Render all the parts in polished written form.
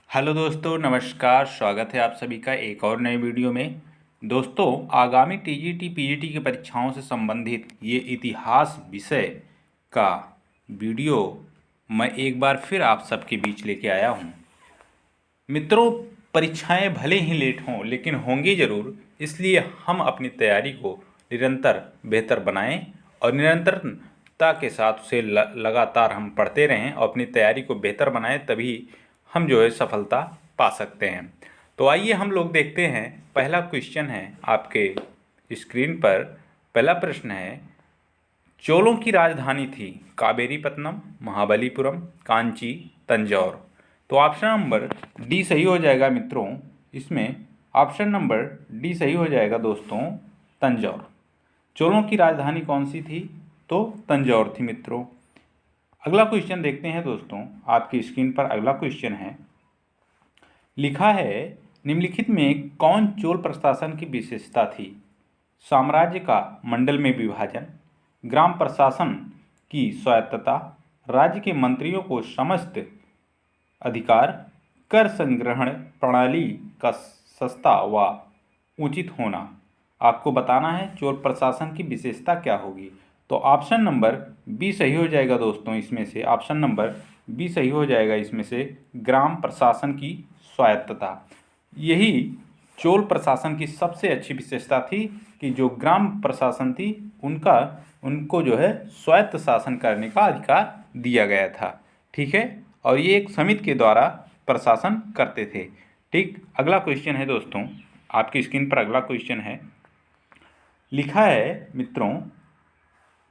Hello दोस्तों, नमस्कार। स्वागत है आप सभी का एक और नए वीडियो में। दोस्तों, आगामी टीजीटी पीजीटी की परीक्षाओं से संबंधित ये इतिहास विषय का वीडियो मैं एक बार फिर आप सबके बीच लेके आया हूँ। मित्रों, परीक्षाएं भले ही लेट हों लेकिन होंगी ज़रूर, इसलिए हम अपनी तैयारी को निरंतर बेहतर बनाएं और निरंतरता के साथ उसे लगातार हम पढ़ते रहें और अपनी तैयारी को बेहतर बनाएं, तभी हम जो है सफलता पा सकते हैं। तो आइए हम लोग देखते हैं। पहला क्वेश्चन है आपके स्क्रीन पर। पहला प्रश्न है, चोलों की राजधानी थी कावेरीपत्तनम, महाबलीपुरम, कांची, तंजौर। तो ऑप्शन नंबर डी सही हो जाएगा मित्रों। इसमें ऑप्शन नंबर डी सही हो जाएगा दोस्तों, तंजौर। चोलों की राजधानी कौन सी थी? तो तंजौर थी मित्रों। अगला क्वेश्चन देखते हैं दोस्तों। आपकी स्क्रीन पर अगला क्वेश्चन है, लिखा है निम्नलिखित में कौन चोल प्रशासन की विशेषता थी? साम्राज्य का मंडल में विभाजन, ग्राम प्रशासन की स्वायत्तता, राज्य के मंत्रियों को समस्त अधिकार, कर संग्रहण प्रणाली का सस्ता व उचित होना। आपको बताना है चोल प्रशासन की विशेषता क्या होगी। तो ऑप्शन नंबर बी सही हो जाएगा दोस्तों। इसमें से ऑप्शन नंबर बी सही हो जाएगा। इसमें से ग्राम प्रशासन की स्वायत्तता, यही चोल प्रशासन की सबसे अच्छी विशेषता थी कि जो ग्राम प्रशासन थी उनको जो है स्वायत्त शासन करने का अधिकार दिया गया था। ठीक है, और ये एक समिति के द्वारा प्रशासन करते थे। ठीक, अगला क्वेश्चन है दोस्तों। आपकी स्क्रीन पर अगला क्वेश्चन है, लिखा है मित्रों,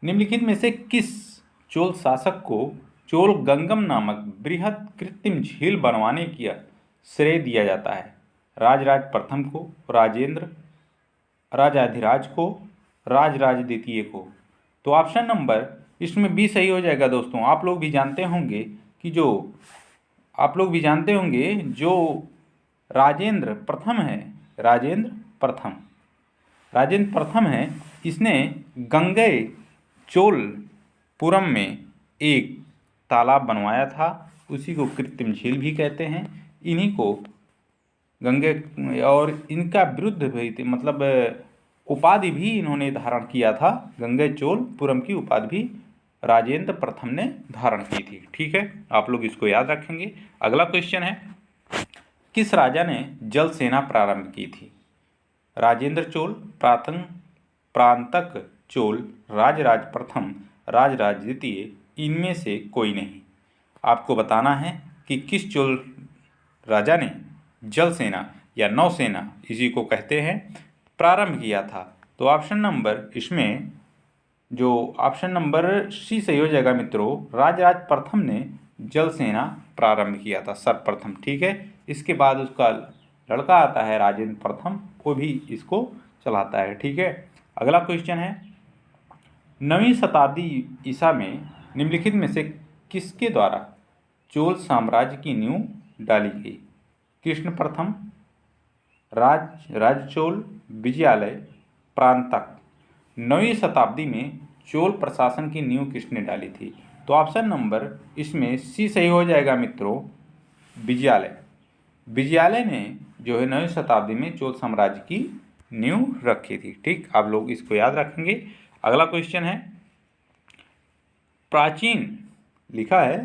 निम्नलिखित में से किस चोल शासक को चोल गंगम नामक बृहद कृत्रिम झील बनवाने की श्रेय दिया जाता है? राजराज प्रथम को, राजेंद्र, राजाधिराज को, राजराज द्वितीय को। तो ऑप्शन नंबर इसमें बी सही हो जाएगा दोस्तों। आप लोग भी जानते होंगे जो राजेंद्र प्रथम है, राजेंद्र प्रथम है, इसने गंगई चोलपुरम में एक तालाब बनवाया था। उसी को कृत्रिम झील भी कहते हैं। इन्हीं को गंगे और इनका विरुद्ध भी मतलब उपाधि भी इन्होंने धारण किया था। गंगे चोलपुरम की उपाधि भी राजेंद्र प्रथम ने धारण की थी। ठीक है, आप लोग इसको याद रखेंगे। अगला क्वेश्चन है, किस राजा ने जल सेना प्रारंभ की थी? राजेंद्र चोल, प्रांतक चोल, राजराज प्रथम, राजराज द्वितीय, इनमें से कोई नहीं। आपको बताना है कि किस चोल राजा ने जल सेना या नौसेना, इसी को कहते हैं, प्रारंभ किया था। तो ऑप्शन नंबर इसमें जो ऑप्शन नंबर सी सही हो जाएगा मित्रों। राजराज प्रथम ने जल सेना प्रारंभ किया था सर्वप्रथम। ठीक है, इसके बाद उसका लड़का आता है राजेंद्र प्रथम, वो भी इसको चलाता है। ठीक है, अगला क्वेश्चन है, 9वीं शताब्दी ईसा में निम्नलिखित में से किसके द्वारा चोल साम्राज्य की नींव डाली गई? कृष्ण प्रथम, राजचोल, विजयालय, प्रांतक। 9वीं शताब्दी में चोल प्रशासन की नींव किसने डाली थी? तो ऑप्शन नंबर इसमें सी सही हो जाएगा मित्रों, विजयालय ने जो है 9वीं शताब्दी में चोल साम्राज्य की नींव रखी थी। ठीक, आप लोग इसको याद रखेंगे। अगला क्वेश्चन है, लिखा है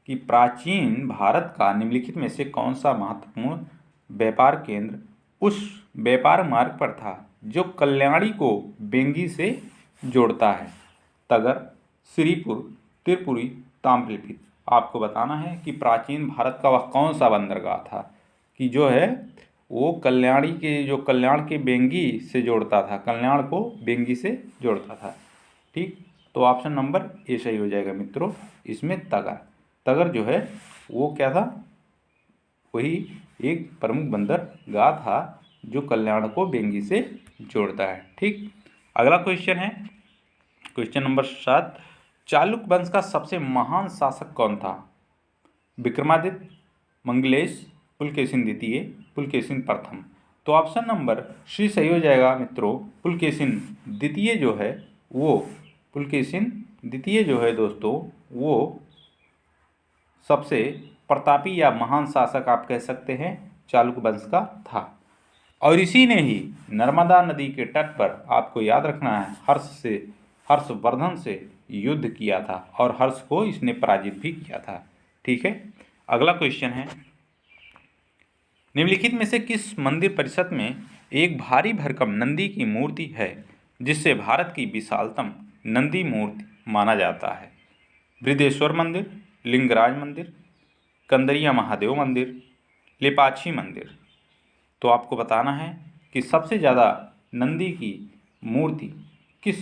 कि प्राचीन भारत का निम्नलिखित में से कौन सा महत्वपूर्ण व्यापार केंद्र उस व्यापार मार्ग पर था जो कल्याणी को बेंगी से जोड़ता है? तगर, श्रीपुर, त्रिपुरी, ताम्रलिप्त। आपको बताना है कि प्राचीन भारत का वह कौन सा बंदरगाह था कि जो है वो कल्याण के बेंगी से जोड़ता था, कल्याण को बेंगी से जोड़ता था। ठीक, तो ऑप्शन नंबर ए सही हो जाएगा मित्रों। इसमें तगर जो है वो क्या था? वही एक प्रमुख बंदरगाह था जो कल्याण को बेंगी से जोड़ता है। ठीक, अगला क्वेश्चन है, क्वेश्चन नंबर 7, चालुक्य वंश का सबसे महान शासक कौन था? विक्रमादित्य, मंगलेश, पुलकेशिन द्वितीय, पुलकेशिन प्रथम। तो ऑप्शन नंबर सी सही हो जाएगा मित्रों। पुलकेशिन द्वितीय जो है दोस्तों वो सबसे प्रतापी या महान शासक आप कह सकते हैं चालुक्य वंश का था। और इसी ने ही नर्मदा नदी के तट पर, आपको याद रखना है, हर्षवर्धन से युद्ध किया था और हर्ष को इसने पराजित भी किया था। ठीक है, अगला क्वेश्चन है, निम्नलिखित में से किस मंदिर परिसर में एक भारी भरकम नंदी की मूर्ति है जिससे भारत की विशालतम नंदी मूर्ति माना जाता है? बृहदेश्वर मंदिर, लिंगराज मंदिर, कंदरिया महादेव मंदिर, लेपाक्षी मंदिर। तो आपको बताना है कि सबसे ज़्यादा नंदी की मूर्ति किस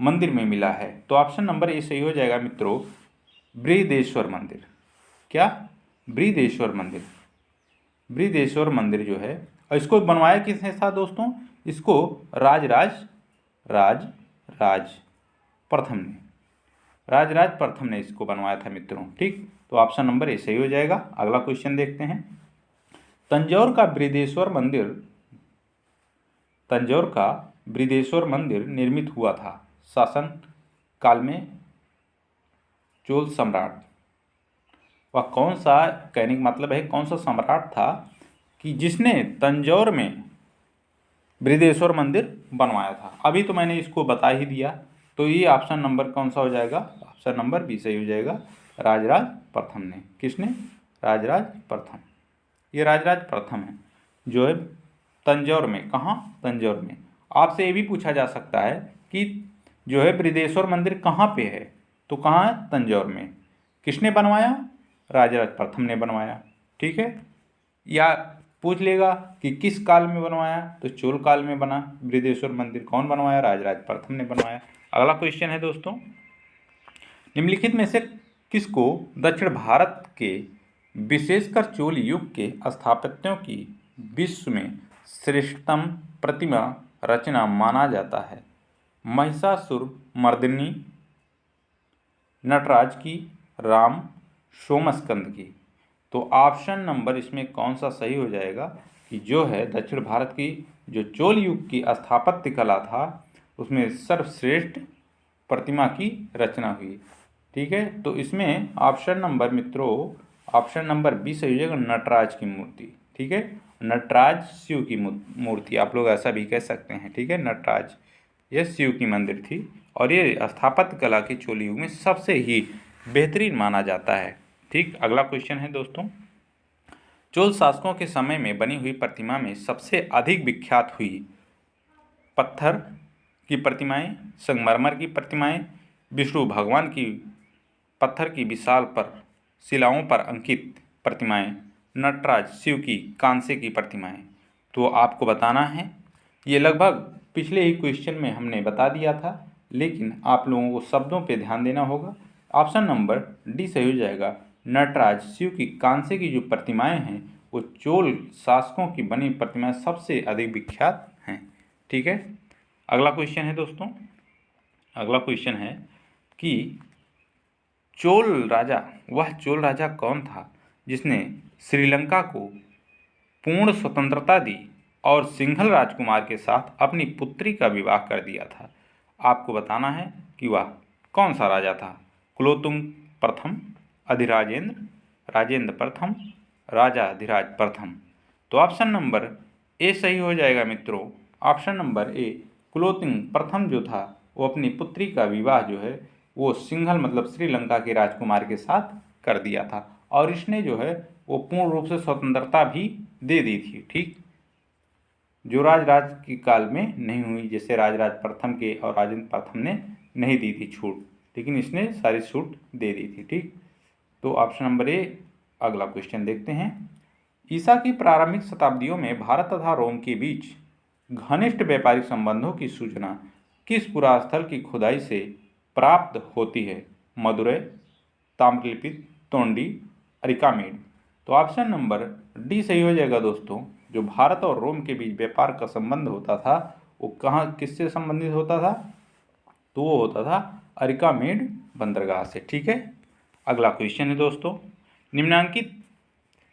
मंदिर में मिला है। तो ऑप्शन नंबर ए सही हो जाएगा मित्रों, बृहदेश्वर मंदिर। क्या? बृहदेश्वर मंदिर। बृहदेश्वर मंदिर जो है, और इसको बनवाया किसने था दोस्तों? इसको राजराज प्रथम ने इसको बनवाया था मित्रों। ठीक, तो ऑप्शन नंबर ए सही हो जाएगा। अगला क्वेश्चन देखते हैं, तंजौर का बृहदेश्वर मंदिर निर्मित हुआ था शासन काल में चोल सम्राट। वह कौन सा, कहने का मतलब है कौन सा सम्राट था कि जिसने तंजौर में बृहदेश्वर मंदिर बनवाया था? अभी तो मैंने इसको बता ही दिया, तो ये ऑप्शन नंबर कौन सा हो जाएगा? ऑप्शन नंबर बी सही हो जाएगा, राजराज प्रथम ने। किसने? राजराज प्रथम। ये राजराज प्रथम है जो है तंजौर में। कहाँ? तंजौर में। आपसे ये भी पूछा जा सकता है कि जो है बृहदेश्वर मंदिर कहाँ पे है? तो कहाँ है? तंजौर में। किसने बनवाया? राजराज प्रथम ने बनवाया। ठीक है, या पूछ लेगा कि किस काल में बनवाया, तो चोल काल में बना बृहदेश्वर मंदिर। कौन बनवाया? राजराज प्रथम ने बनवाया। अगला क्वेश्चन है दोस्तों, निम्नलिखित में से किसको दक्षिण भारत के विशेषकर चोल युग के स्थापत्यों की विश्व में श्रेष्ठतम प्रतिमा रचना माना जाता है? महिषासुरमर्दिनी, नटराज की, राम, सोमस्कंद की। तो ऑप्शन नंबर इसमें कौन सा सही हो जाएगा कि जो है दक्षिण भारत की जो चोल युग की स्थापत्य कला था उसमें सर्वश्रेष्ठ प्रतिमा की रचना हुई। ठीक है, तो इसमें ऑप्शन नंबर मित्रों, ऑप्शन नंबर बी सही हो जाएगा, नटराज की मूर्ति। ठीक है, नटराज शिव की मूर्ति, आप लोग ऐसा भी कह सकते हैं। ठीक है, नटराज ये शिव की मंदिर थी और ये स्थापत्य कला के चोल युग में सबसे ही बेहतरीन माना जाता है। ठीक, अगला क्वेश्चन है दोस्तों, चोल शासकों के समय में बनी हुई प्रतिमा में सबसे अधिक विख्यात हुई पत्थर की प्रतिमाएं, संगमरमर की प्रतिमाएं, विष्णु भगवान की पत्थर की विशाल पर शिलाओं पर अंकित प्रतिमाएं, नटराज शिव की कांसे की प्रतिमाएं। तो आपको बताना है, ये लगभग पिछले ही क्वेश्चन में हमने बता दिया था, लेकिन आप लोगों को शब्दों पे ध्यान देना होगा। ऑप्शन नंबर डी सही हो जाएगा, नटराज शिव की कांसे की जो प्रतिमाएं हैं वो चोल शासकों की बनी प्रतिमाएं सबसे अधिक विख्यात हैं। ठीक है, अगला क्वेश्चन है दोस्तों, अगला क्वेश्चन है कि वह चोल राजा कौन था जिसने श्रीलंका को पूर्ण स्वतंत्रता दी और सिंघल राजकुमार के साथ अपनी पुत्री का विवाह कर दिया था? आपको बताना है कि वह कौन सा राजा था। कुलोत्तुंग प्रथम, अधिराजेंद्र, राजेंद्र प्रथम, राजा अधिराज प्रथम। तो ऑप्शन नंबर ए सही हो जाएगा मित्रों, ऑप्शन नंबर ए, कुलोत्तुंग प्रथम जो था वो अपनी पुत्री का विवाह जो है वो सिंघल मतलब श्रीलंका के राजकुमार के साथ कर दिया था और इसने जो है वो पूर्ण रूप से स्वतंत्रता भी दे दी थी। ठीक, जो राजराज के काल में नहीं हुई, जैसे राजराज प्रथम के और राजेंद्र प्रथम ने नहीं दी थी छूट, लेकिन इसने सारी छूट दे दी थी। ठीक, तो ऑप्शन नंबर ए। अगला क्वेश्चन देखते हैं, ईसा की प्रारंभिक शताब्दियों में भारत तथा रोम के बीच घनिष्ठ व्यापारिक संबंधों की सूचना किस पुरास्थल की खुदाई से प्राप्त होती है? मदुरै, ताम्रलिप्ति, तोंडी, अरिकामेड। तो ऑप्शन नंबर डी सही हो जाएगा दोस्तों, जो भारत और रोम के बीच व्यापार का संबंध होता था वो कहाँ किससे संबंधित होता था? तो वो होता था अरिकामेड बंदरगाह से। ठीक है, अगला क्वेश्चन है दोस्तों, निम्नांकित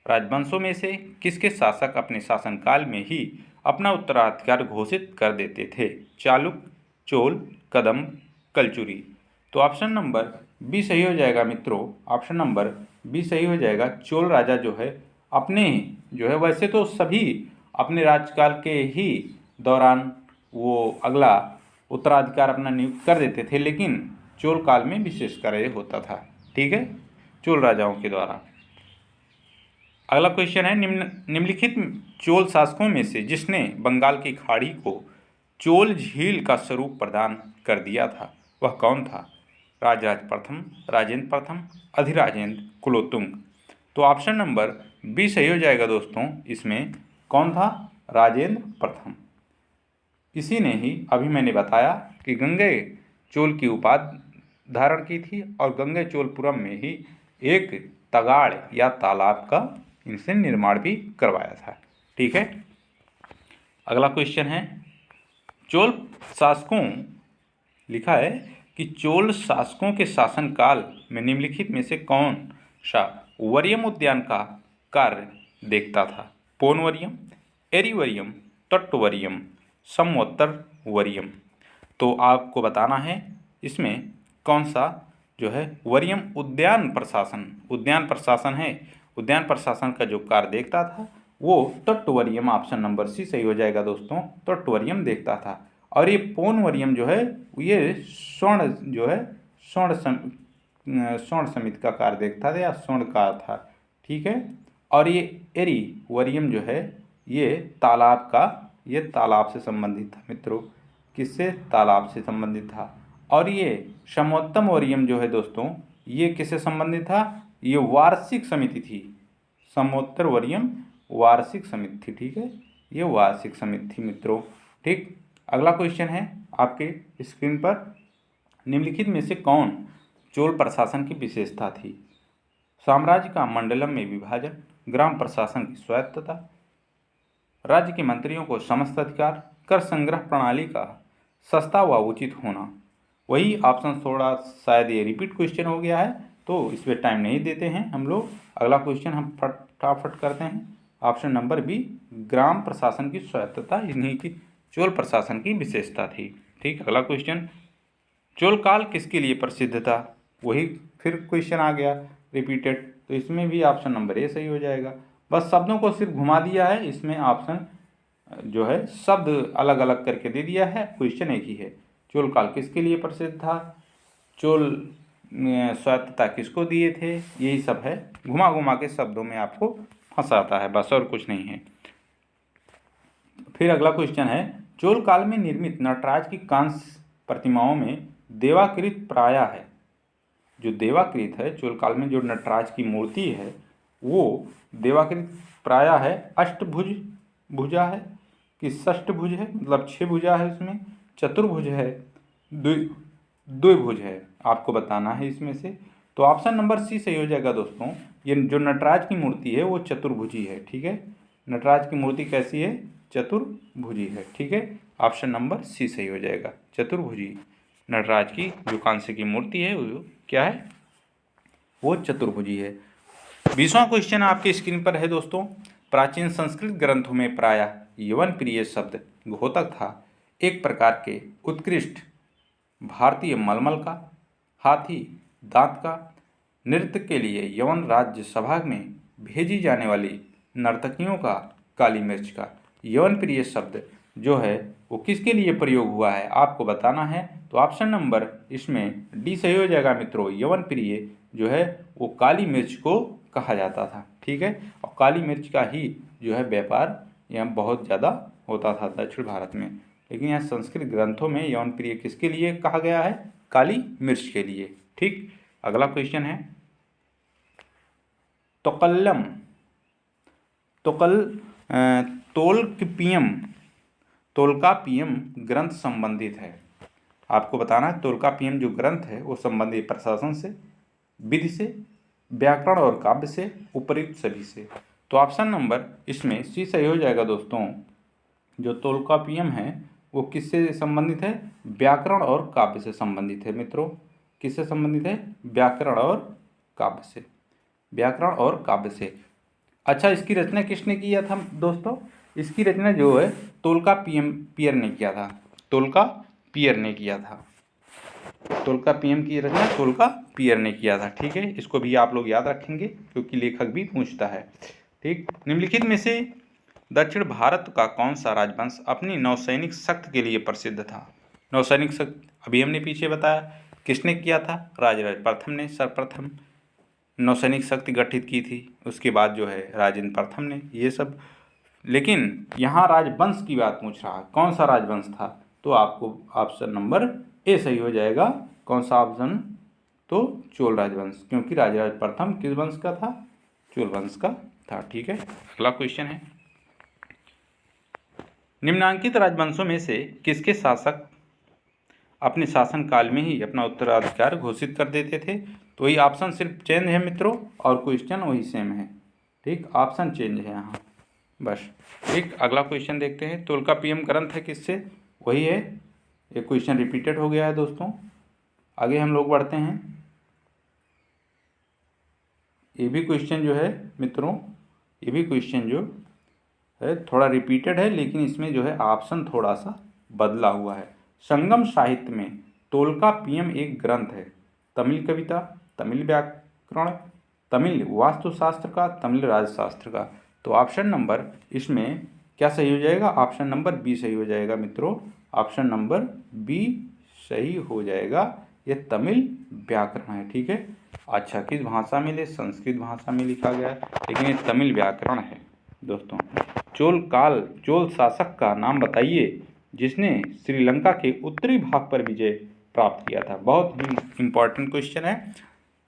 राजवंशों में से किसके शासक अपने शासनकाल में ही अपना उत्तराधिकार घोषित कर देते थे? चालुक्य, चोल, कदम्ब, कलचुरी। तो ऑप्शन नंबर बी सही हो जाएगा मित्रों, ऑप्शन नंबर बी सही हो जाएगा। चोल राजा जो है अपने जो है, वैसे तो सभी अपने राज्यकाल के ही दौरान वो अगला उत्तराधिकार अपना नियुक्त कर देते थे, लेकिन चोल काल में विशेषकर ये होता था। ठीक है, चोल राजाओं के द्वारा। अगला क्वेश्चन है, निम्नलिखित चोल शासकों में से जिसने बंगाल की खाड़ी को चोल झील का स्वरूप प्रदान कर दिया था वह कौन था? राजराज प्रथम, राजेंद्र प्रथम, अधिराजेंद्र, कुलोत्तुंग। तो ऑप्शन नंबर बी सही हो जाएगा दोस्तों। इसमें कौन था? राजेंद्र प्रथम। इसी ने ही अभी मैंने बताया कि गंगे चोल की उपाधि धारण की थी और गंगे चोलपुरम में ही एक तगाड़ या तालाब का इनसे निर्माण भी करवाया था। ठीक है, अगला क्वेश्चन है, चोल शासकों लिखा है कि चोल शासकों के शासनकाल में निम्नलिखित में से कौन सा वरियम उद्यान का कार्य देखता था? पोनवरियम, एरीवरियम, तट्टवरियम, समवोत्तर वरियम। तो आपको बताना है इसमें कौन सा जो है वरियम उद्यान प्रशासन है। उद्यान प्रशासन का जो कार्य देखता था वो तट्टवरियम, ऑप्शन नंबर सी सही हो जाएगा दोस्तों। तट्टवरियम देखता था। और ये पोनवरियम जो है ये स्वर्ण समिति का कार्य देखता था या स्वर्ण का था। ठीक है, और ये एरी वरियम जो है ये तालाब से संबंधित था मित्रों। किससे? तालाब से संबंधित था। और ये समोत्तम वरियम जो है दोस्तों ये किससे संबंधित था? ये वार्षिक समिति थी। समोत्तर वरियम वार्षिक समिति थी। ठीक है, ये वार्षिक समिति थी मित्रों। ठीक, अगला क्वेश्चन है आपके स्क्रीन पर, निम्नलिखित में से कौन चोल प्रशासन की विशेषता थी? साम्राज्य का मंडलम में विभाजन, ग्राम प्रशासन की स्वायत्तता, राज्य के मंत्रियों को समस्त अधिकार, कर संग्रह प्रणाली का सस्ता व उचित होना। वही ऑप्शन थोड़ा शायद ये रिपीट क्वेश्चन हो गया है तो इसमें टाइम नहीं देते हैं हम लोग। अगला क्वेश्चन हम फटाफट करते हैं। ऑप्शन नंबर बी, ग्राम प्रशासन की स्वायत्तता इन्हीं की चोल प्रशासन की विशेषता थी। ठीक, अगला क्वेश्चन, चोल काल किसके लिए प्रसिद्ध था? वही फिर क्वेश्चन आ गया रिपीटेड, तो इसमें भी ऑप्शन नंबर ए सही हो जाएगा। बस शब्दों को सिर्फ घुमा दिया है, इसमें ऑप्शन जो है शब्द अलग अलग करके दे दिया है, क्वेश्चन एक ही है। चोल काल किसके लिए प्रसिद्ध था? चोल स्वायत्तता किसको दिए थे? यही सब है, घुमा घुमा के शब्दों में आपको फंसाता है, बस और कुछ नहीं है। फिर अगला क्वेश्चन है, चोल काल में निर्मित नटराज की कांस्य प्रतिमाओं में देवाकृत प्रायः है। जो देवाकृत है चोल काल में जो नटराज की मूर्ति है वो देवाकृत प्रायः है अष्टभुज भुजा है कि षष्ठभुज है, मतलब 6 भुजा है उसमें, चतुर्भुज है, द्विभुज है, आपको बताना है इसमें से। तो ऑप्शन नंबर सी सही हो जाएगा दोस्तों। ये जो नटराज की मूर्ति है वो चतुर्भुजी है। ठीक है, नटराज की मूर्ति कैसी है? चतुर्भुजी है। ठीक है, ऑप्शन नंबर सी सही हो जाएगा, चतुर्भुजी। नटराज की जो कांस्य की मूर्ति है वो क्या है? वो चतुर्भुजी है। 20वां क्वेश्चन आपके स्क्रीन पर है दोस्तों, प्राचीन संस्कृत ग्रंथों में प्रायः यवन प्रिय शब्द घोतक था एक प्रकार के उत्कृष्ट भारतीय मलमल का, हाथी दांत का, नृत्य के लिए यवन राज्य सभा में भेजी जाने वाली नर्तकियों का, काली मिर्च का। यवन प्रिय शब्द जो है वो किसके लिए प्रयोग हुआ है आपको बताना है। तो ऑप्शन नंबर इसमें डी सही हो जाएगा मित्रों। यवन प्रिय जो है वो काली मिर्च को कहा जाता था। ठीक है, और काली मिर्च का ही जो है व्यापार यहाँ बहुत ज़्यादा होता था दक्षिण भारत में, लेकिन यहाँ संस्कृत ग्रंथों में यवन प्रिय किसके लिए कहा गया है? काली मिर्च के लिए। ठीक, अगला क्वेश्चन है, तोल्कापियम ग्रंथ संबंधित है। आपको बताना है तोल्कापियम जो ग्रंथ है वो संबंधित प्रशासन से, विधि से, व्याकरण और काव्य से, उपयुक्त सभी से। तो ऑप्शन नंबर इसमें सी सही हो जाएगा दोस्तों। जो तोल्कापियम है वो किससे संबंधित है? व्याकरण और काव्य से संबंधित है मित्रों। किससे संबंधित है? व्याकरण और काव्य से, व्याकरण और काव्य से। अच्छा, इसकी रचना किसने किया था दोस्तों? इसकी रचना जो है तोल्कापियर ने किया था। तोल्कापियर ने किया था। तोल्कापियम की रचना तोल्कापियर ने किया था। ठीक है, इसको भी आप लोग याद रखेंगे क्योंकि लेखक भी पूछता है। ठीक, निम्नलिखित में से दक्षिण भारत का कौन सा राजवंश अपनी नौसैनिक शक्ति के लिए प्रसिद्ध था? नौसैनिक शक्ति अभी हमने पीछे बताया, किसने किया था? राजराज प्रथम ने सर्वप्रथम नौसैनिक शक्ति गठित की थी। उसके बाद जो है राजेंद्र प्रथम ने, ये सब। लेकिन यहाँ राजवंश की बात पूछ रहा है, कौन सा राजवंश था? तो आपको ऑप्शन नंबर ए सही हो जाएगा। कौन सा ऑप्शन? तो चोल राजवंश, क्योंकि राजराज प्रथम किस वंश का था? चोल वंश का था। ठीक है, अगला क्वेश्चन है, निम्नांकित राजवंशों में से किसके शासक अपने शासन काल में ही अपना उत्तराधिकार घोषित कर देते थे? तो ये ऑप्शन सिर्फ चेंज है मित्रों, और क्वेश्चन वही सेम है। ठीक, ऑप्शन चेंज है यहाँ बस। ठीक, अगला क्वेश्चन देखते हैं, तोल्कापियम ग्रंथ है किससे? वही है, एक क्वेश्चन रिपीटेड हो गया है दोस्तों। आगे हम लोग बढ़ते हैं। ये भी क्वेश्चन जो है मित्रों, ये भी क्वेश्चन जो है थोड़ा रिपीटेड है, लेकिन इसमें जो है ऑप्शन थोड़ा सा बदला हुआ है। संगम साहित्य में तोल्कापियम एक ग्रंथ है, तमिल कविता, तमिल व्याकरण, तमिल वास्तुशास्त्र का, तमिल राजशास्त्र का। तो ऑप्शन नंबर इसमें क्या सही हो जाएगा? ऑप्शन नंबर बी सही हो जाएगा मित्रों, ऑप्शन नंबर बी सही हो जाएगा। ये तमिल व्याकरण है। ठीक है, अच्छा किस भाषा में? ले संस्कृत भाषा में लिखा गया है, लेकिन ये तमिल व्याकरण है दोस्तों। चोल शासक का नाम बताइए जिसने श्रीलंका के उत्तरी भाग पर विजय प्राप्त किया था। बहुत ही इम्पोर्टेंट क्वेश्चन है।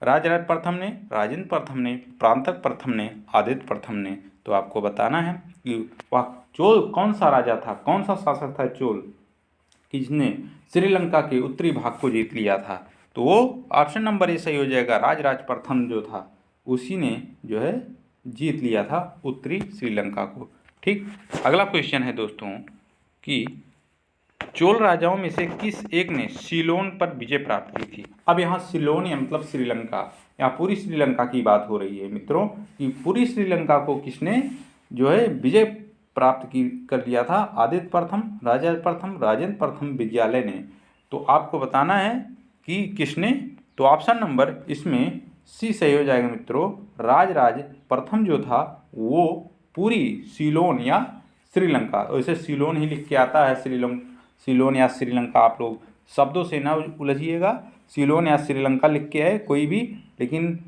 राजराज प्रथम ने, राजेंद्र प्रथम ने, प्रांतक प्रथम ने, आदित्य प्रथम ने। तो आपको बताना है कि वह चोल कौन सा राजा था, कौन सा शासक था चोल जिसने श्रीलंका के उत्तरी भाग को जीत लिया था? तो वो ऑप्शन नंबर ए सही हो जाएगा। राजराज प्रथम जो था उसी ने जो है जीत लिया था उत्तरी श्रीलंका को। ठीक, अगला क्वेश्चन है दोस्तों कि चोल राजाओं में से किस एक ने सीलोन पर विजय प्राप्त की थी? अब यहाँ सीलोन या मतलब श्रीलंका, यहाँ पूरी श्रीलंका की बात हो रही है मित्रों कि पूरी श्रीलंका को किसने जो है विजय प्राप्त की कर लिया था? आदित्य प्रथम, राजा प्रथम, राजेंद्र प्रथम विद्यालय ने। तो आपको बताना है कि किसने। तो ऑप्शन नंबर इसमें सी सही हो जाएगा मित्रों। राजराज प्रथम जो था वो पूरी सीलोन या श्रीलंका, वैसे सीलोन ही लिख के आता है, सीलोन या श्रीलंका, आप लोग शब्दों से ना उलझिएगा। सीलोन या श्रीलंका लिख के है कोई भी, लेकिन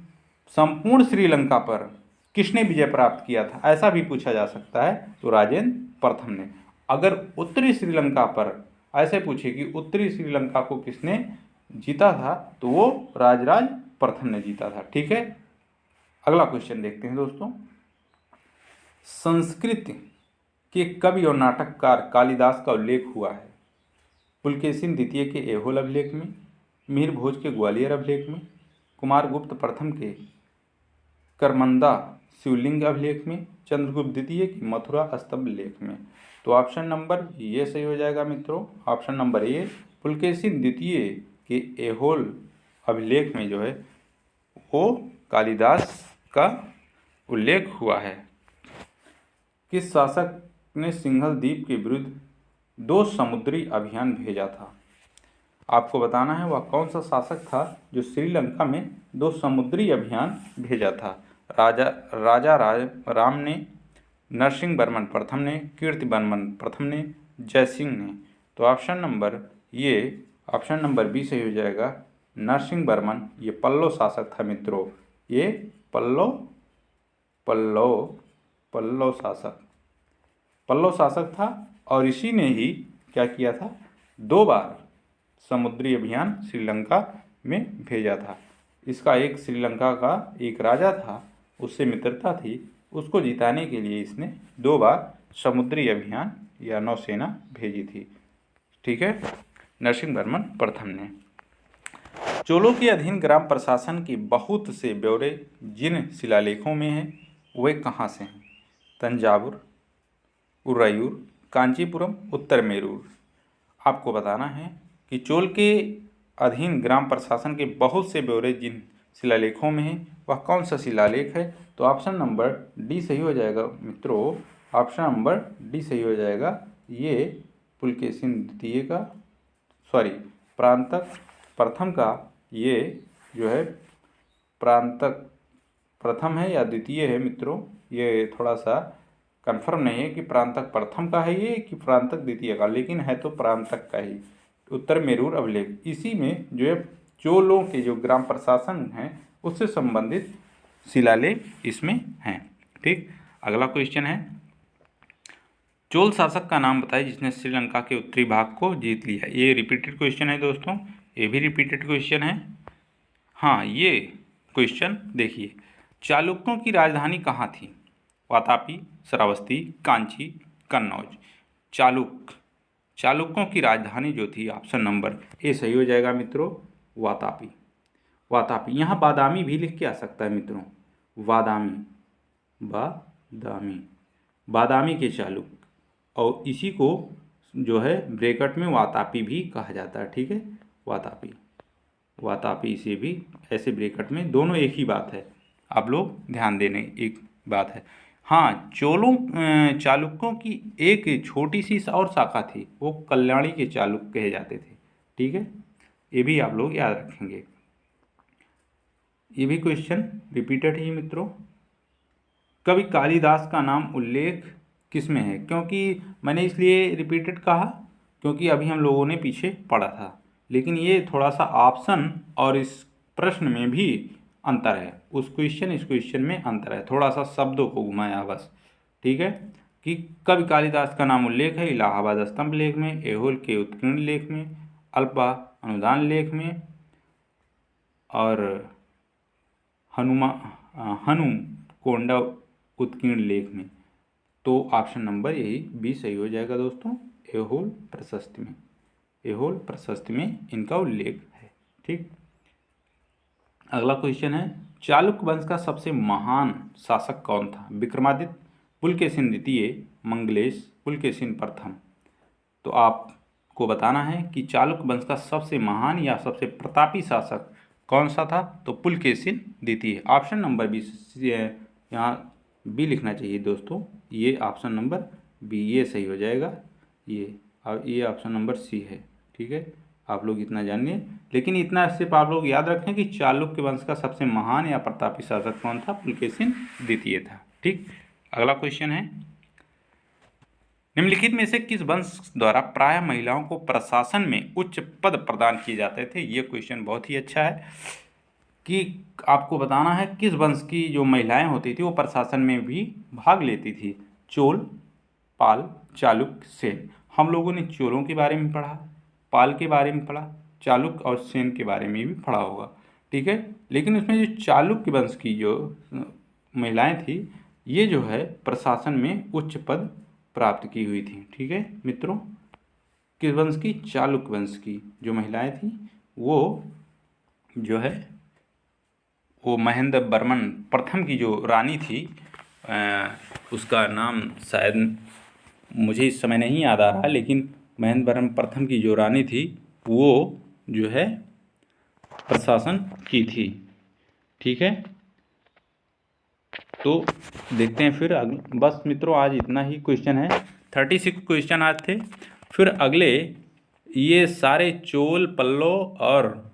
संपूर्ण श्रीलंका पर किसने विजय प्राप्त किया था ऐसा भी पूछा जा सकता है। तो राजेंद्र प्रथम ने। अगर उत्तरी श्रीलंका पर ऐसे पूछे कि उत्तरी श्रीलंका को किसने जीता था, तो वो राजराज प्रथम ने जीता था। ठीक है, अगला क्वेश्चन देखते हैं दोस्तों, संस्कृत के कवि और नाटककार कालिदास का उल्लेख हुआ है पुलकेशिन द्वितीय के ऐहोल अभिलेख में, मिहिर भोज के ग्वालियर अभिलेख में, कुमारगुप्त प्रथम के करमंदा शिवलिंग अभिलेख में, चंद्रगुप्त द्वितीय की मथुरा स्तंभ लेख में। तो ऑप्शन नंबर ये सही हो जाएगा मित्रों, ऑप्शन नंबर ए पुलकेशिन द्वितीय के ऐहोल अभिलेख में जो है वो कालिदास का उल्लेख हुआ है। किस शासक ने सिंघल द्वीप के विरुद्ध 2 समुद्री अभियान भेजा था? आपको बताना है वह कौन सा शासक था जो श्रीलंका में 2 समुद्री अभियान भेजा था। राजा राम ने, नरसिंह वर्मन प्रथम ने, कीर्तिवर्मन प्रथम ने, जयसिंह ने। तो ऑप्शन नंबर बी सही हो जाएगा। नरसिंह वर्मन ये पल्लव शासक था मित्रों, ये पल्लव शासक था, और इसी ने ही क्या किया था? 2 बार समुद्री अभियान श्रीलंका में भेजा था। इसका एक श्रीलंका का एक राजा था, उससे मित्रता थी, उसको जिताने के लिए इसने 2 बार समुद्री अभियान या नौसेना भेजी थी। ठीक है, नरसिंह वर्मन प्रथम ने। चोलों के अधीन ग्राम प्रशासन के बहुत से ब्यौरे जिन शिलालेखों में हैं वे कहाँ से हैं? तंजावुर, उरैयूर, कांचीपुरम, उत्तर मेरूर। आपको बताना है कि चोल के अधीन ग्राम प्रशासन के बहुत से ब्यौरे जिन शिलालेखों में हैं वह कौन सा शिलालेख है? तो ऑप्शन नंबर डी सही हो जाएगा मित्रों, ऑप्शन नंबर डी सही हो जाएगा। ये पुलकेशिन द्वितीय का प्रांतक प्रथम का ये जो है प्रांतक प्रथम है या द्वितीय है मित्रों, ये थोड़ा सा कंफर्म नहीं है कि प्रांतक प्रथम का है ये कि प्रांतक द्वितीय का, लेकिन है तो प्रांतक का ही। उत्तर मेरूर अभिलेख, इसी में जो है चोलों के जो ग्राम प्रशासन हैं उससे संबंधित शिलालेख इसमें हैं। ठीक, अगला क्वेश्चन है, चोल शासक का नाम बताइए जिसने श्रीलंका के उत्तरी भाग को जीत लिया। ये रिपीटेड क्वेश्चन है दोस्तों, ये भी रिपीटेड क्वेश्चन है। हाँ, ये क्वेश्चन देखिए, चालुक्यों की राजधानी कहाँ थी? वातापी, श्रावस्ती, कांची, कन्नौज। चालुक्यों की राजधानी जो थी, ऑप्शन नंबर ए सही हो जाएगा मित्रों, वातापी। वातापी, यहाँ बादामी भी लिख के आ सकता है मित्रों, बादामी के चालुक्य, और इसी को जो है ब्रैकेट में वातापी भी कहा जाता है। ठीक है, वातापी इसे भी ऐसे ब्रैकेट में, दोनों एक ही बात है, आप लोग ध्यान देने एक बात है। हाँ, चालुक्यों की एक छोटी सी और शाखा थी, वो कल्याणी के चालुक्य कहे जाते थे। ठीक है, ये भी आप लोग याद रखेंगे। ये भी क्वेश्चन रिपीटेड ही मित्रों। कवि कालिदास का नाम उल्लेख किस में है? क्योंकि मैंने इसलिए रिपीटेड कहा क्योंकि अभी हम लोगों ने पीछे पढ़ा था, लेकिन ये थोड़ा सा ऑप्शन और इस प्रश्न में भी अंतर है, उस क्वेश्चन इस क्वेश्चन में अंतर है, थोड़ा सा शब्दों को घुमाया बस। ठीक है, कि कवि कालिदास का नाम उल्लेख है इलाहाबाद स्तंभ लेख में, ऐहोल के उत्कीर्ण लेख में, अल्पा अनुदान लेख में, और हनुकोंडा उत्कीर्ण लेख में। तो ऑप्शन नंबर यही बी सही हो जाएगा दोस्तों, ऐहोल प्रशस्ति में इनका उल्लेख है। ठीक, अगला क्वेश्चन है, चालुक्य वंश का सबसे महान शासक कौन था? विक्रमादित्य, पुलकेशिन द्वितीय, मंगलेश, पुलकेशिन प्रथम। तो आपको बताना है कि चालुक्य वंश का सबसे महान या सबसे प्रतापी शासक कौन सा था? तो पुलकेशिन द्वितीय। ऑप्शन नंबर बी, यहाँ बी लिखना चाहिए दोस्तों, ये ऑप्शन नंबर बी ये सही हो जाएगा, ये ऑप्शन नंबर सी है। ठीक है, आप लोग इतना जानिए, लेकिन इतना सिर्फ आप लोग याद रखें कि चालुक्य वंश का सबसे महान या प्रतापी शासक कौन था? पुलकेशिन द्वितीय था। ठीक, अगला क्वेश्चन है, निम्नलिखित में से किस वंश द्वारा प्राय महिलाओं को प्रशासन में उच्च पद प्रदान किए जाते थे? ये क्वेश्चन बहुत ही अच्छा है कि आपको बताना है किस वंश की जो महिलाएं होती थी वो प्रशासन में भी भाग लेती थी। चोल, पाल, चालुक्य, सेन। हम लोगों ने चोलों के बारे में पढ़ा, पाल के बारे में पढ़ा, चालुक्य और सेन के बारे में भी पढ़ा होगा। ठीक है, लेकिन उसमें जो चालुक्य वंश की जो महिलाएं थी, ये जो है प्रशासन में उच्च पद प्राप्त की हुई थी। ठीक है मित्रों, किस वंश की? चालुक्य वंश की जो महिलाएं थी वो जो है वो महेंद्र वर्मन प्रथम की जो रानी थी, उसका नाम शायद मुझे इस समय नहीं याद आ रहा, लेकिन महेंद्र वर्मन प्रथम की जो रानी थी वो जो है प्रशासन की थी। ठीक है, तो देखते हैं फिर बस मित्रों आज इतना ही क्वेश्चन है, 36 क्वेश्चन आज थे। फिर अगले ये सारे चोल, पल्लव और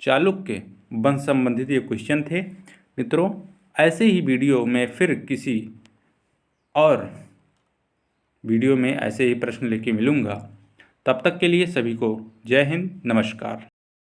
चालुक्य वंश संबंधित ये क्वेश्चन थे मित्रों। ऐसे ही वीडियो में फिर किसी और वीडियो में ऐसे ही प्रश्न लेके मिलूँगा। तब तक के लिए सभी को जय हिंद, नमस्कार।